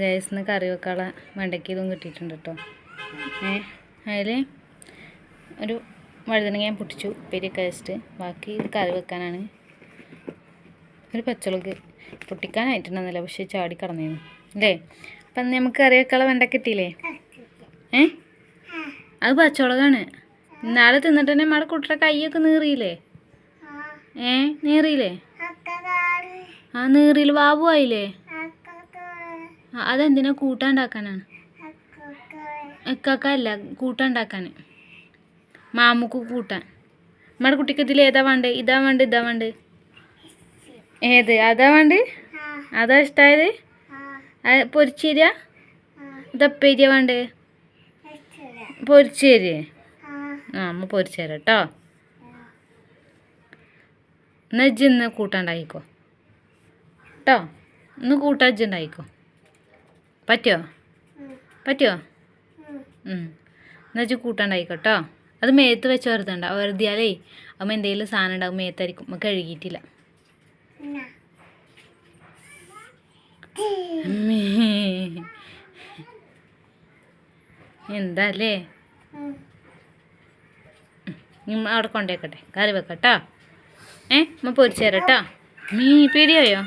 ഗൈസിന് കറി വെക്കാനുള്ള വെണ്ടയ്ക്ക് ഇതും കിട്ടിയിട്ടുണ്ട് കേട്ടോ. അതിൽ ഒരു വഴുതനങ്ങ ഞാൻ പൊട്ടിച്ചു ഉപ്പേരിയൊക്കെ വെച്ചിട്ട്, ബാക്കി കറി വെക്കാനാണ്. ഒരു പച്ചമുളക് പൊട്ടിക്കാനായിട്ടുണ്ടെന്നില്ല, പക്ഷേ ചാടി കടന്നിരുന്നു അല്ലേ. അപ്പം നമുക്ക് കറി വെക്കാനുള്ള വെണ്ടയ്ക്ക കിട്ടിയില്ലേ? അത് പച്ചമുളകാണ്. ഇന്നാളെ തിന്നിട്ട് തന്നെ നമ്മുടെ കുട്ടിയുടെ കൈയൊക്കെ നീറിയില്ലേ? നീറിയില്ലേ? ആ നീറിയിൽ ബാബു ആയില്ലേ? അതെന്തിനാ? കൂട്ടാണ്ടാക്കാനാണ്. എക്കാക്കല്ല, കൂട്ടാണ്ടാക്കാൻ. മാമുക്ക് കൂട്ടാൻ. നമ്മുടെ കുട്ടിക്ക് ഇതിൽ ഏതാ വേണ്ടേ? ഇതാ വേണ്ട, ഇതാ വേണ്ട? ഏത്? അതാ വേണ്ട? അതാ ഇഷ്ടമായത്? പൊരിച്ചേരിയ? ഇതപ്പേരിയ വേണ്ടേ? പൊരിച്ചേരിയേ? അമ്മ പൊരിച്ചേരാ കേട്ടോ. എന്നാ ഇജ്ജ് ഇന്ന് കൂട്ടാണ്ടായിക്കോ കേട്ടോ. ഇന്ന് കൂട്ടാ ഇജ്ജ് ഉണ്ടായിക്കോ. പറ്റുമോ? എന്നാ ഇജ്ജ് കൂട്ടാണ്ടായിക്കോ കേട്ടോ. അത് മേത്ത് വെച്ച് വെറുതെണ്ട, വെറുതെയാലേ അമ്മ എന്തെങ്കിലും സാധനം ഉണ്ടാവും മേത്തായിരിക്കും. അമ്മ കഴുകിയിട്ടില്ല. എന്താ അല്ലേ? അവിടെ കൊണ്ടേക്കട്ടെ, കറി വെക്കട്ടോ. അമ്മ പൊരിച്ചു തരാം കേട്ടോ. പേടിയായോ?